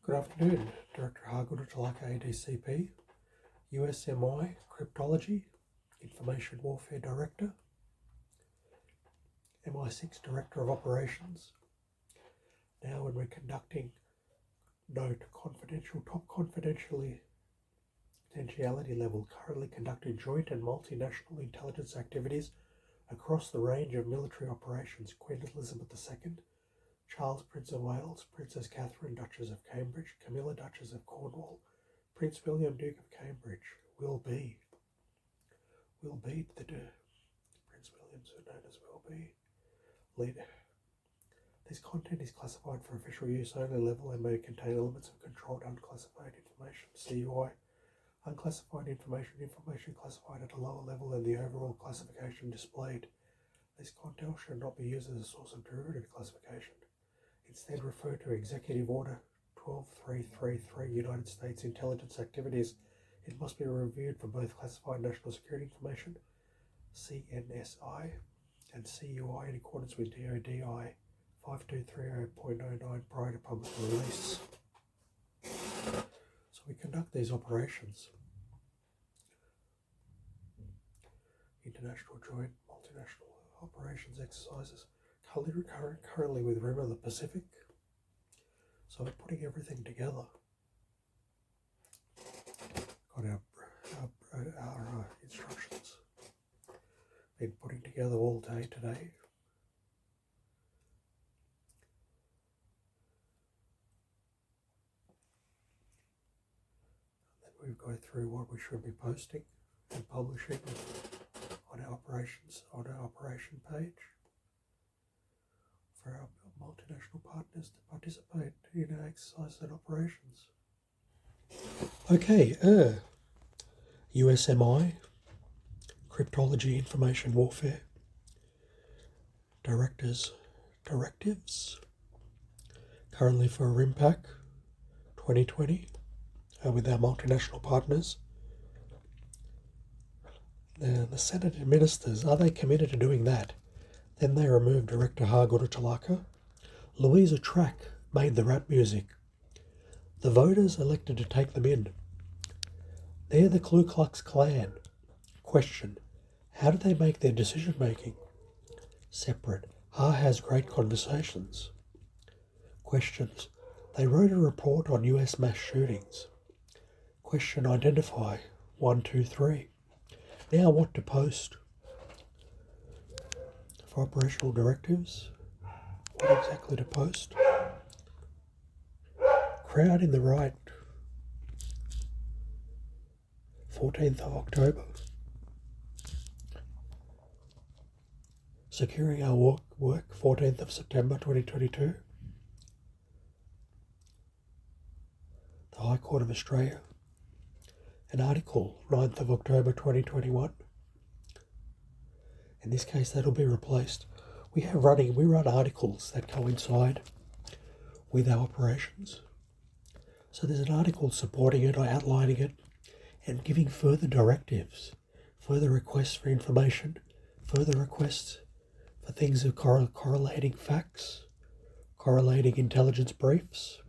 Good afternoon, Director Harr Gunatilaka ADCP, USMI Cryptology, Information Warfare Director, MI6 Director of Operations. Now when we're conducting note confidential, top confidentiality level, currently conducting joint and multinational intelligence activities across the range of military operations. Queen Elizabeth II, Charles Prince of Wales, Princess Catherine Duchess of Cambridge, Camilla Duchess of Cornwall, Prince William Duke of Cambridge will be the Prince William's known as will be leader. This content is classified for official use only level and may contain elements of controlled unclassified information, CUI. Unclassified information classified at a lower level than the overall classification displayed. This content should not be used as a source of derivative classification. Instead, refer to Executive Order 12333, United States Intelligence Activities. It must be reviewed for both classified national security information, CNSI, and CUI in accordance with DODI 5230.09 prior to public release. So we conduct these operations, international joint multinational operations exercises, currently with Rim of the Pacific. So we're putting everything together. Got our instructions. Been putting together all day today. And then we go through what we should be posting and publishing on our operation page for our multinational partners to participate in our exercises and operations. Okay, USMI, Cryptology, Information Warfare, Directives, currently for RIMPAC 2020 with our multinational partners. The Senate and ministers, are they committed to doing that? Then they removed Director Harr Gunatilaka. Louisa Track made the rap music. The voters elected to take them in. They're the Ku Klux Klan. Question: how do they make their decision making? Separate. Harr has great conversations. Questions: they wrote a report on US mass shootings. Question: identify 1, 2, 3. Now what to post? For operational directives, what exactly to post? Crowd in the right, 14th of October. Securing our work, 14th of September 2022. The High Court of Australia. An article, 9th of October 2021. In this case, that'll be replaced. We run articles that coincide with our operations. So there's an article supporting it, or outlining it, and giving further directives, further requests for information, further requests for things of correlating facts, correlating intelligence briefs.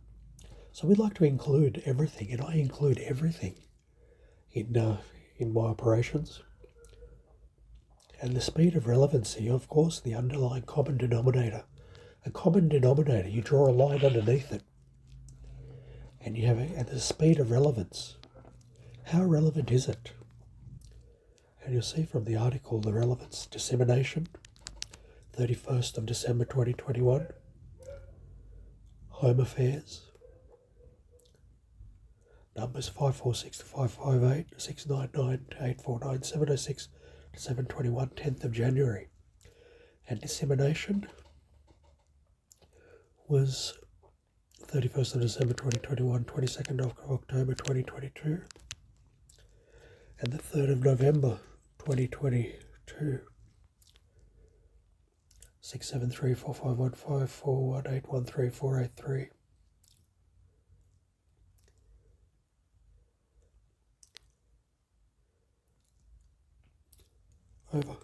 So we'd like to include everything, and I include everything in my operations. And the speed of relevancy, of course, the underlying common denominator. A common denominator, you draw a line underneath it, and you have at the speed of relevance. How relevant is it? And you'll see from the article the relevance. Dissemination, 31st of December 2021. Home Affairs. Numbers 546 to 558, 699 to 849, 706 to 721, 10th of January. And dissemination was 31st of December 2021, 22nd of October 2022, and the 3rd of November 2022. 673 4515 418 13483. Over.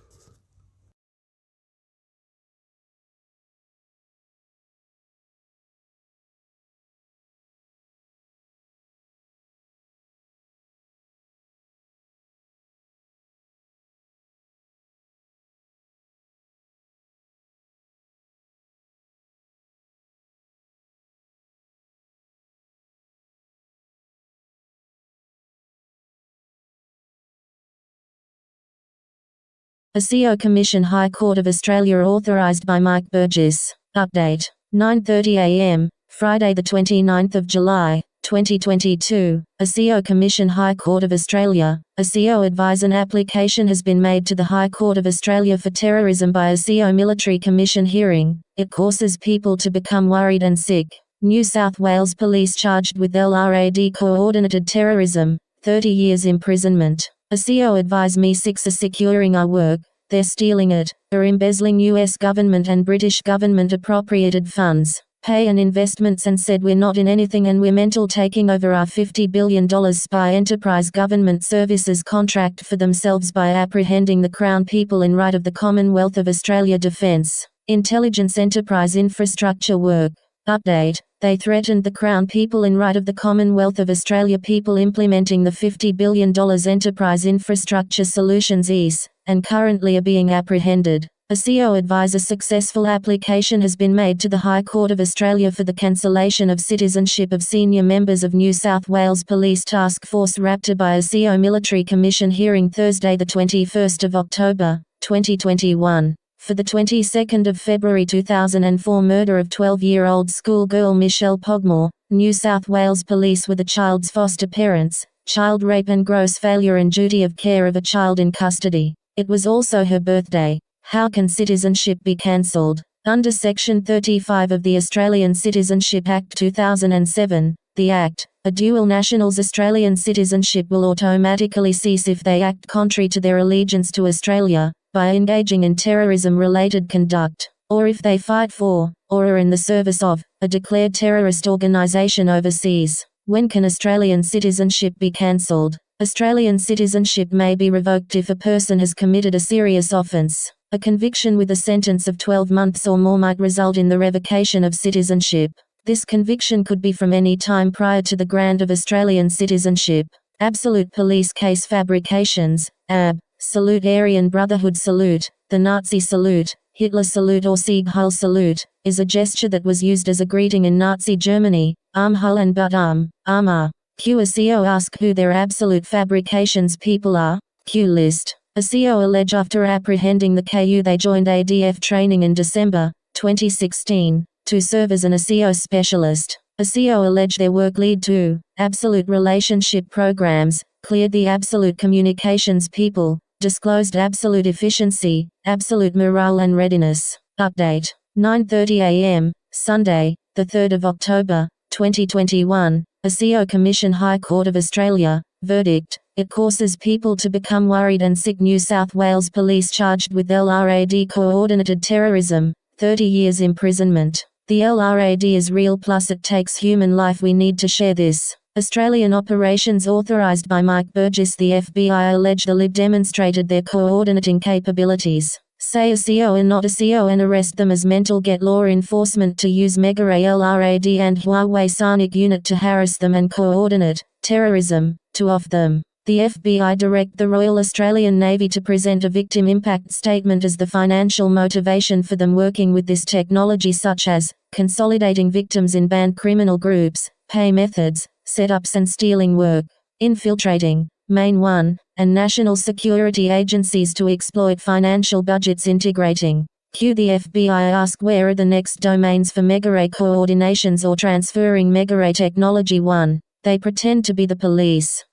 ASIO Commission High Court of Australia authorised by Mike Burgess. Update. 9:30 a.m. Friday the 29th of July, 2022. ASIO Commission High Court of Australia. ASIO advise an application has been made to the High Court of Australia for terrorism by ASIO Military Commission hearing. It causes people to become worried and sick. New South Wales Police charged with LRAD coordinated terrorism, 30 years imprisonment. ASIO advise Me6 are securing our work, they're stealing it, are embezzling US government and British government appropriated funds, pay and investments and said we're not in anything and we're mental taking over our $50 billion spy enterprise government services contract for themselves by apprehending the Crown people in right of the Commonwealth of Australia Defence, Intelligence Enterprise Infrastructure Work. Update. They threatened the Crown people in right of the Commonwealth of Australia people implementing the $50 billion Enterprise Infrastructure Solutions EAS, and currently are being apprehended. ASIO advise a successful application has been made to the High Court of Australia for the cancellation of citizenship of senior members of New South Wales Police Task Force Raptor by ASIO Military Commission hearing Thursday the 21st of October, 2021. For the 22nd of February 2004 murder of 12-year-old schoolgirl Michelle Pogmore, New South Wales Police were the child's foster parents, child rape and gross failure and duty of care of a child in custody. It was also her birthday. How can citizenship be cancelled? Under Section 35 of the Australian Citizenship Act 2007, the Act, a dual national's Australian citizenship will automatically cease if they act contrary to their allegiance to Australia, by engaging in terrorism-related conduct, or if they fight for, or are in the service of, a declared terrorist organisation overseas. When can Australian citizenship be cancelled? Australian citizenship may be revoked if a person has committed a serious offence. A conviction with a sentence of 12 months or more might result in the revocation of citizenship. This conviction could be from any time prior to the grant of Australian citizenship. Absolute Police Case Fabrications, AB. Salute Aryan Brotherhood Salute, the Nazi Salute, Hitler Salute or Sieg Heil Salute, is a gesture that was used as a greeting in Nazi Germany, Arm Heil and But Armor. Q. ASIO ask who their Absolute Fabrications people are. Q. List. ASIO allege after apprehending the KU they joined ADF training in December, 2016, to serve as an ASIO specialist. ASIO allege their work lead to absolute relationship programs, cleared the absolute communications people, disclosed absolute efficiency, absolute morale and readiness. Update. 9:30 a.m., Sunday, the 3rd of October, 2021. ASIO Commission High Court of Australia. Verdict. It causes people to become worried and sick. New South Wales Police charged with LRAD coordinated terrorism, 30 years imprisonment. The LRAD is real plus it takes human life. We need to share this. Australian operations authorised by Mike Burgess. The FBI allege the Lib demonstrated their coordinating capabilities. Say ASIO and not ASIO and arrest them as mental. Get law enforcement to use Megaphone LRAD and Huawei Sonic Unit to harass them and coordinate terrorism, to off them. The FBI direct the Royal Australian Navy to present a victim impact statement as the financial motivation for them working with this technology, such as consolidating victims in banned criminal groups, pay methods, setups and stealing work, infiltrating, Main 1, and national security agencies to exploit financial budgets, integrating. Q. The FBI ask where are the next domains for Megaphone coordinations or transferring Megaphone technology. 1. They pretend to be the police.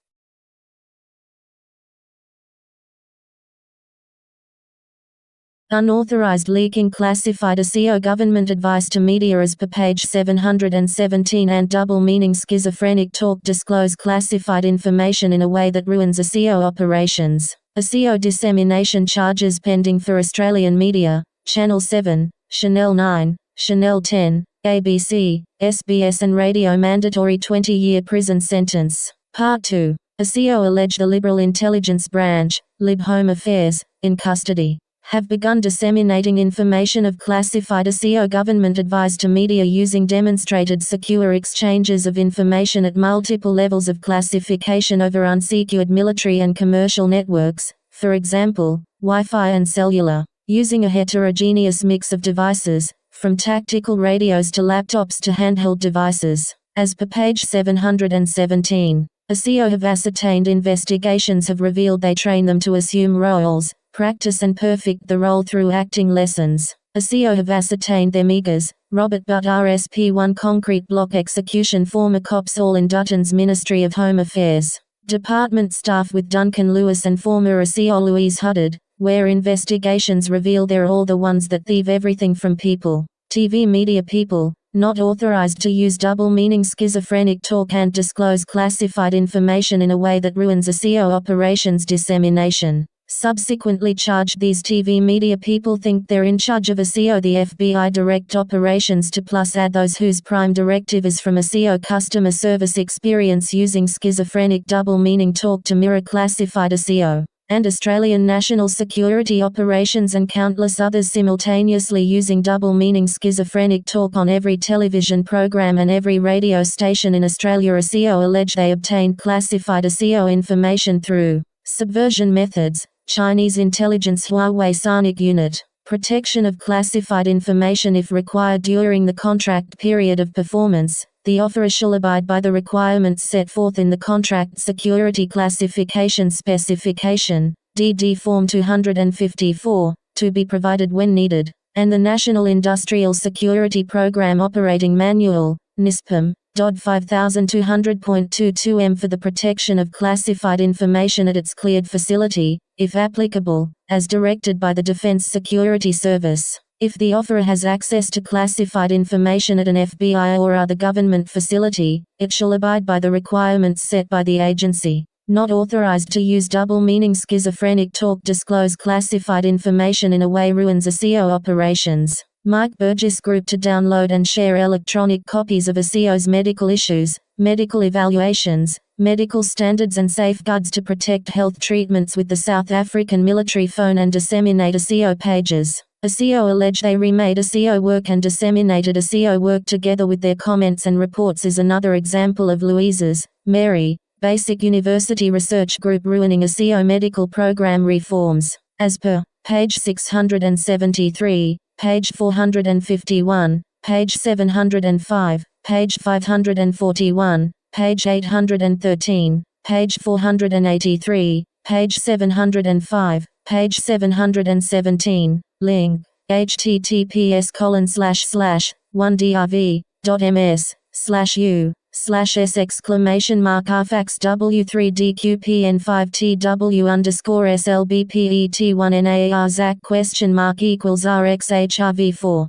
Unauthorized leaking classified ASIO government advice to media as per page 717 and double meaning schizophrenic talk disclose classified information in a way that ruins ASIO operations. ASIO dissemination charges pending for Australian media, Channel 7, Channel 9, Channel 10, ABC, SBS and radio mandatory 20-year prison sentence. Part 2. ASIO allege the Liberal Intelligence Branch, Lib Home Affairs, in custody, have begun disseminating information of classified ASIO government advice to media using demonstrated secure exchanges of information at multiple levels of classification over unsecured military and commercial networks, for example, Wi-Fi and cellular, using a heterogeneous mix of devices, from tactical radios to laptops to handheld devices. As per page 717, ASIO have ascertained investigations have revealed they train them to assume roles, practice and perfect the role through acting lessons. A CO have ascertained their MEGAs, Robert Butt RSP1 Concrete Block Execution Former Cops All in Dutton's Ministry of Home Affairs. Department staff with Duncan Lewis and former CO Louise Huddard, where investigations reveal they're all the ones that thieve everything from people. TV media people, not authorized to use double-meaning schizophrenic talk and disclose classified information in a way that ruins a CO operations dissemination. Subsequently charged, these TV media people think they're in charge of a CO. The FBI direct operations to plus add those whose prime directive is from a CO customer service experience using schizophrenic double-meaning talk to mirror classified a CO. And Australian National Security Operations and countless others simultaneously using double-meaning schizophrenic talk on every television program and every radio station in Australia. A CO allege they obtained classified CO information through subversion methods, Chinese intelligence Huawei Sonic Unit, protection of classified information if required during the contract period of performance. The offerer shall abide by the requirements set forth in the Contract Security Classification Specification, DD Form 254, to be provided when needed, and the National Industrial Security Program Operating Manual, NISPOM, DOD 5200.22M for the protection of classified information at its cleared facility, if applicable, as directed by the Defense Security Service. If the offerer has access to classified information at an FBI or other government facility, it shall abide by the requirements set by the agency. Not authorized to use double-meaning schizophrenic talk, disclose classified information in a way ruins a CO operations. Mike Burgess Group to download and share electronic copies of a CO's medical issues, medical evaluations, medical standards and safeguards to protect health treatments with the South African military phone and disseminate a CO pages. A CO allege they remade a CO work and disseminated a CO work together with their comments and reports is another example of Louise's, Mary, Basic University Research Group ruining a CO medical program reforms. As per, page 673, page 451, page 705, page 541, page 813, page 483, page 705, page 717, link, https://1drv.ms/u/s!rfax w3dqpn5tw_slbpet1NARZAC?mark=rxhrv4.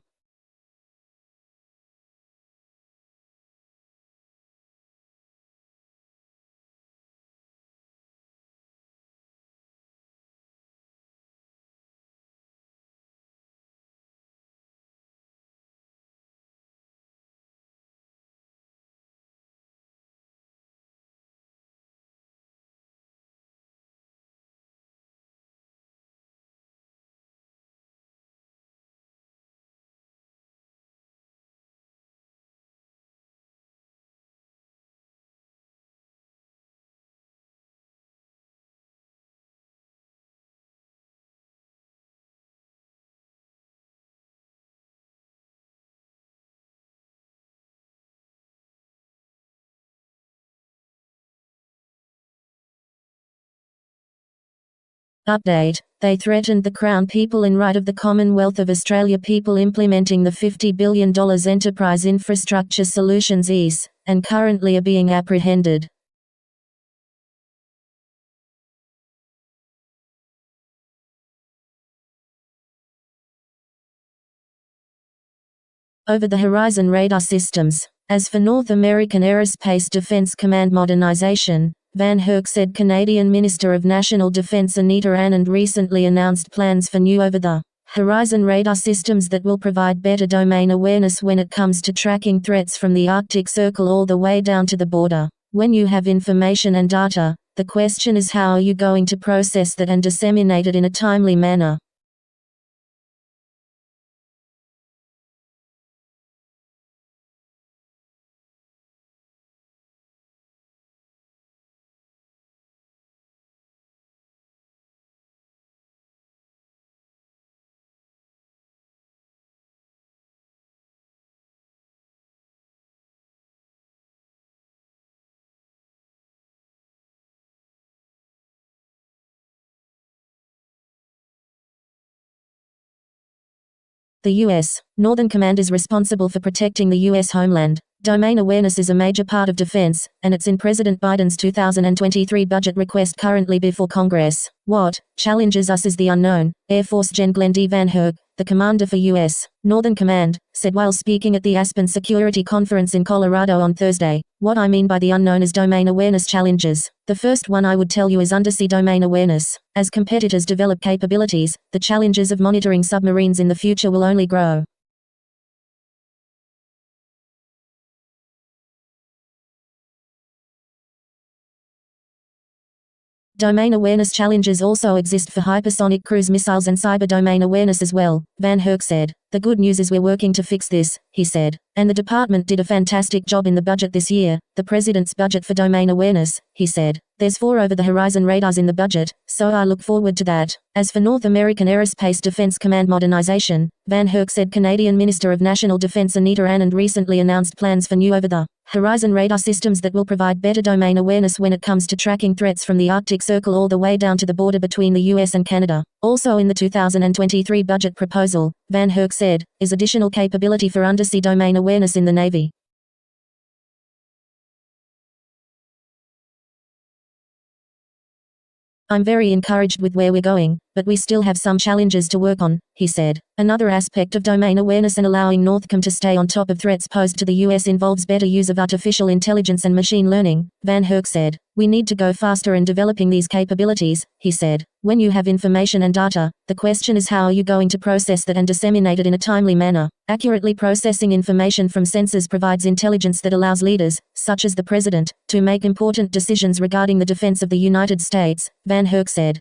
Update. They threatened the Crown people in right of the Commonwealth of Australia people implementing the $50 billion Enterprise Infrastructure Solutions EAS, and currently are being apprehended. Over-the-horizon radar systems. As for North American Aerospace Defense Command modernization, Van Herk said Canadian Minister of National Defense Anita Anand recently announced plans for new over-the-horizon radar systems that will provide better domain awareness when it comes to tracking threats from the Arctic Circle all the way down to the border. When you have information and data, the question is how are you going to process that and disseminate it in a timely manner? The U.S. Northern Command is responsible for protecting the U.S. homeland. Domain awareness is a major part of defense, and it's in President Biden's 2023 budget request currently before Congress. What challenges us is the unknown, Air Force Gen Glenn D. Van Herk, the commander for U.S. Northern Command, said while speaking at the Aspen Security Conference in Colorado on Thursday. What I mean by the unknown is domain awareness challenges. The first one I would tell you is undersea domain awareness. As competitors develop capabilities, the challenges of monitoring submarines in the future will only grow. Domain awareness challenges also exist for hypersonic cruise missiles and cyber domain awareness as well, Van Herk said. The good news is we're working to fix this, he said. And the department did a fantastic job in the budget this year, the president's budget for domain awareness, he said. There's 4 over-the-horizon radars in the budget, so I look forward to that. As for North American Aerospace Defense Command modernization, Van Herk said Canadian Minister of National Defense Anita Anand recently announced plans for new over-the-horizon radar systems that will provide better domain awareness when it comes to tracking threats from the Arctic Circle all the way down to the border between the US and Canada. Also in the 2023 budget proposal, Van Herk said, is additional capability for undersea domain awareness in the Navy. I'm very encouraged with where we're going, but we still have some challenges to work on, he said. Another aspect of domain awareness and allowing Northcom to stay on top of threats posed to the US involves better use of artificial intelligence and machine learning, Van Herk said. We need to go faster in developing these capabilities, he said. When you have information and data, the question is how are you going to process that and disseminate it in a timely manner. Accurately processing information from sensors provides intelligence that allows leaders, such as the president, to make important decisions regarding the defense of the United States, Van Herk said.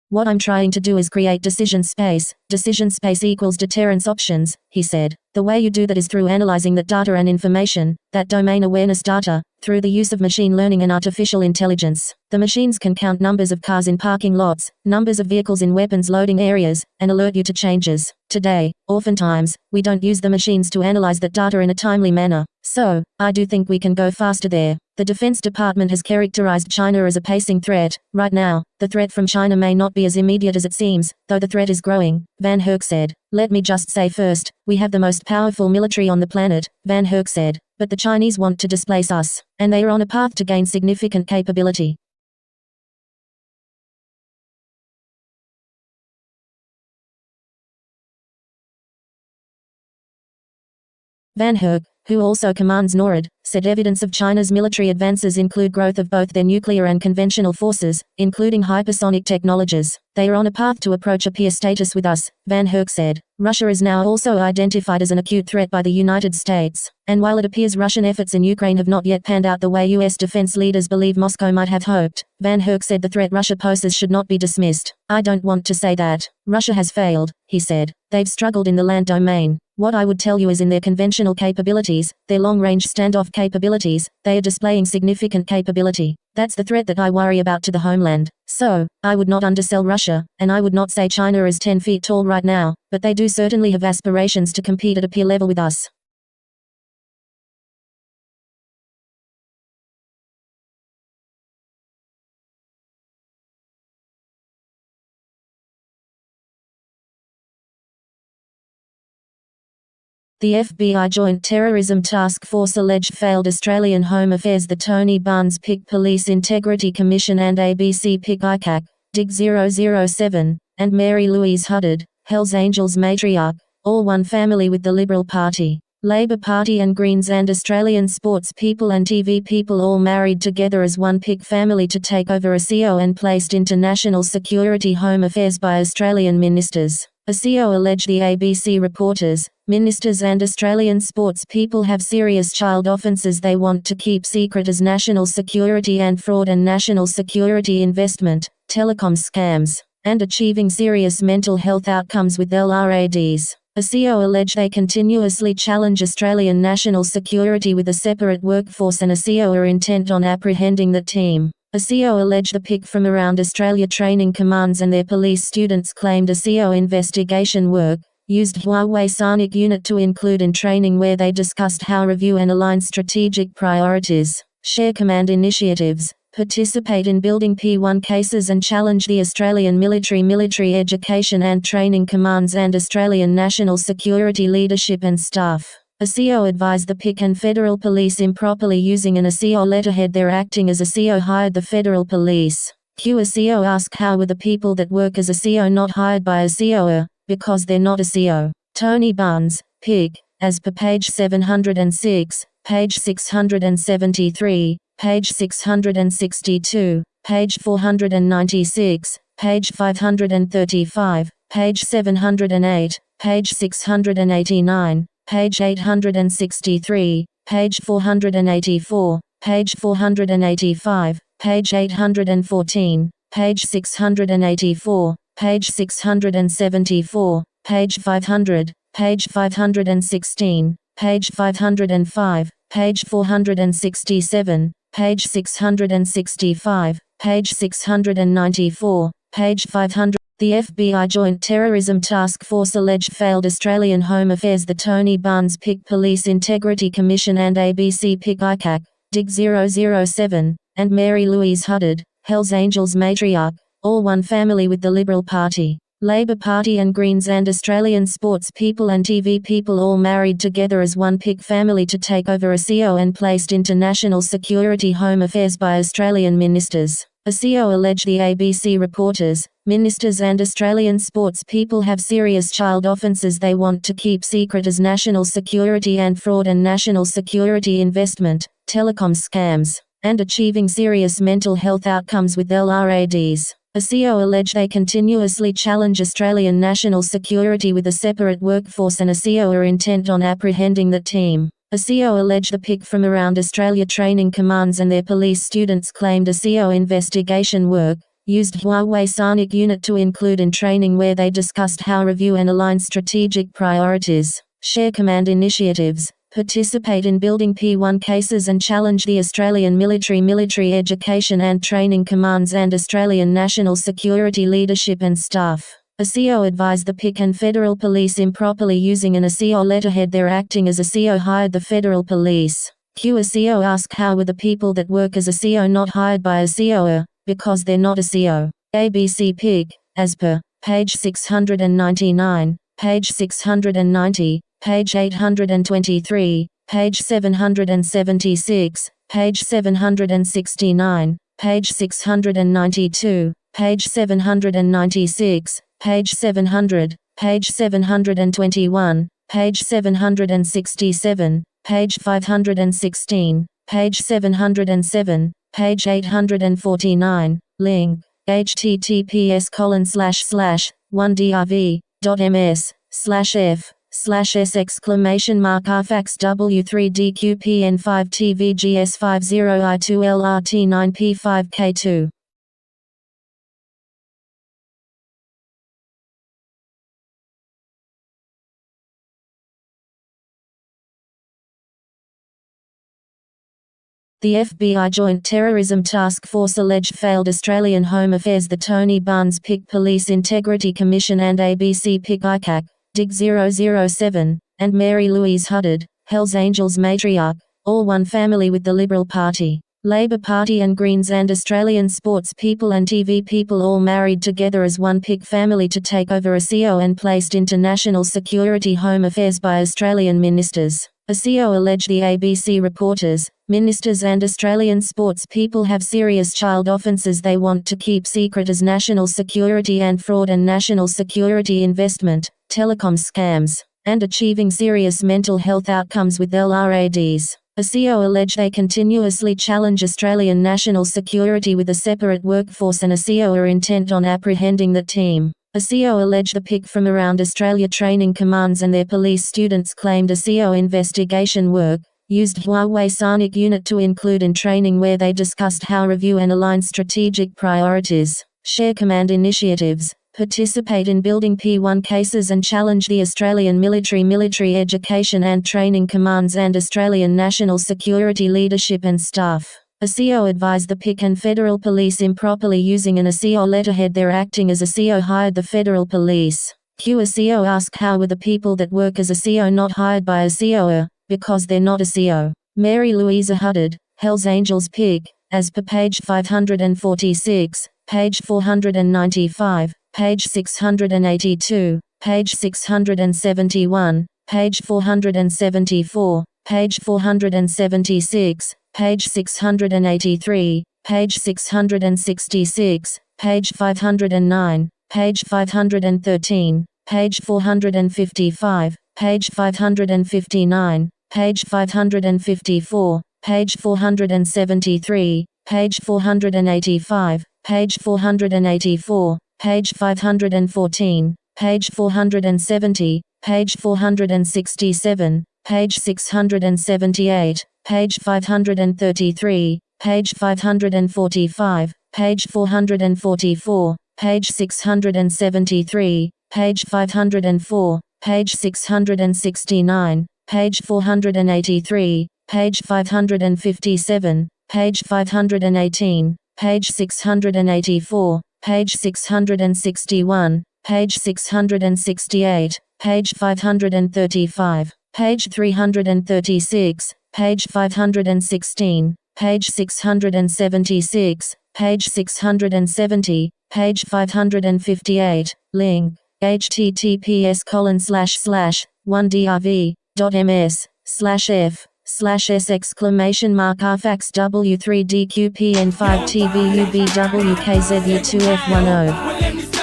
What I'm trying to do is create decision space. Decision space equals deterrence options, he said. The way you do that is through analyzing that data and information, that domain awareness data, through the use of machine learning and artificial intelligence. The machines can count numbers of cars in parking lots, numbers of vehicles in weapons loading areas, and alert you to changes. Today, oftentimes, we don't use the machines to analyze that data in a timely manner. So, I do think we can go faster there. The Defense Department has characterized China as a pacing threat. Right now, the threat from China may not be as immediate as it seems, though the threat is growing, Van Herk said. Let me just say first, we have the most powerful military on the planet, Van Herk said. But the Chinese want to displace us, and they are on a path to gain significant capability. Van Herk, who also commands NORAD, said evidence of China's military advances include growth of both their nuclear and conventional forces, including hypersonic technologies. They are on a path to approach a peer status with us, Van Herk said. Russia is now also identified as an acute threat by the United States, and while it appears Russian efforts in Ukraine have not yet panned out the way US defense leaders believe Moscow might have hoped, Van Herk said the threat Russia poses should not be dismissed. I don't want to say that Russia has failed, he said. They've struggled in the land domain. What I would tell you is in their conventional capabilities, their long-range standoff capabilities, they are displaying significant capability. That's the threat that I worry about to the homeland. So, I would not undersell Russia, and I would not say China is 10 feet tall right now, but they do certainly have aspirations to compete at a peer level with us. The FBI Joint Terrorism Task Force alleged failed Australian Home Affairs. The Tony Barnes Pick Police Integrity Commission and ABC Pick ICAC, DIG 007, and Mary Louise Huddard, Hells Angels matriarch, all one family with the Liberal Party, Labor Party and Greens and Australian sports people and TV people all married together as one Pick family to take over a CO and placed into National Security Home Affairs by Australian ministers. A CO alleged the ABC reporters, ministers and Australian sports people have serious child offences they want to keep secret as national security and fraud and national security investment, telecom scams, and achieving serious mental health outcomes with LRADs. A CO alleged they continuously challenge Australian national security with a separate workforce and a CO are intent on apprehending the team. A CO alleged the pick from around Australia training commands and their police students claimed a CO investigation work, used Huawei Sonic Unit to include in training where they discussed how review and align strategic priorities, share command initiatives, participate in building P1 cases and challenge the Australian military education and training commands and Australian national security leadership and staff. ASIO advised the PIC and Federal Police improperly using an ASIO letterhead. They're acting as ASIO hired the Federal Police. Q ASIO ask how were the people that work as ASIO not hired by ASIO? Because they're not ASIO. Tony Barnes, PIC, as per page 706, page 673, page 662, page 496, page 535, page 708, page 689, page 863, page 484, page 485, page 814, page 684, page 674, page 500, page 516, page 505, page 467, page 665, page 694, page 500. The FBI Joint Terrorism Task Force alleged failed Australian Home Affairs. The Tony Barnes PIC Police Integrity Commission and ABC PIC ICAC, DIG 007, and Mary Louise Huddard, Hells Angels matriarch, all one family with the Liberal Party, Labor Party and Greens and Australian sports people and TV people all married together as one PIC family to take over ASIO and placed into National Security Home Affairs by Australian ministers. ASIO alleged the ABC reporters, ministers and Australian sports people have serious child offences they want to keep secret as national security and fraud and national security investment, telecom scams, and achieving serious mental health outcomes with LRADs. ASIO allege they continuously challenge Australian national security with a separate workforce and ASIO are intent on apprehending the team. ASIO allege the PIC from around Australia training commands and their police students claimed ASIO investigation work, used Huawei Sonic Unit to include in training where they discussed how review and align strategic priorities, share command initiatives, participate in building P1 cases and challenge the Australian military education and training commands and Australian national security leadership and staff. ASIO advised the PIC and Federal Police improperly using an ASIO letterhead. They're acting as ASIO hired the Federal Police. Q ASIO ask how were the people that work as ASIO not hired by ASIO? Because they're not ASIO. ABC PIC, as per page 699, page 690, page 823, page 776, page 769, page 692, page 796, page 700, page 721, page 767, page 516, page 707, page 849, link, https://1drv.ms/f/s !r/fax W3DQPN5TVGS50I2LRT9P5K2. The FBI Joint Terrorism Task Force alleged failed Australian Home Affairs. The Tony Barnes PIC Police Integrity Commission and ABC PIC ICAC, DIG 007, and Mary Louise Huddard, Hells Angels matriarch, all one family with the Liberal Party, Labor Party and Greens and Australian sports people and TV people all married together as one PIC family to take over ASIO and placed into National Security Home Affairs by Australian ministers. ASIO allege the ABC reporters, ministers and Australian sports people have serious child offences they want to keep secret as national security and fraud and national security investment, telecom scams, and achieving serious mental health outcomes with LRADs. ASIO allege they continuously challenge Australian national security with a separate workforce and ASIO are intent on apprehending the team. ASIO allege the PIC from around Australia training commands and their police students claimed ASIO investigation work, used Huawei Sonic Unit to include in training where they discussed how review and align strategic priorities, share command initiatives, participate in building P1 cases and challenge the Australian military education and training commands and Australian national security leadership and staff. ASIO advised the PIC and Federal Police improperly using an ASIO letterhead. They're acting as ASIO hired the Federal Police. Q ASIO ask how were the people that work as ASIO not hired by ASIO? Because they're not ASIO. Mary Louise Huddard, Hells Angels PIC, as per page 546, page 495, page 682, page 671, page 474, page 476, page 683, page 666, page 509, page 513, page 455, page 559, page 554, page 473, page 485, page 484, page 514, page 470, page 467, page 678, page 533, page 545, page 444, page 673, page 504, page 669, page 483, page 557, page 518, page 684, page 661, page 668, page 535, page 336, page 516, page 676, page 670, page 558, link, https://1drv.ms/f/s!rfax W3DQPN5TVUBWKZU2F10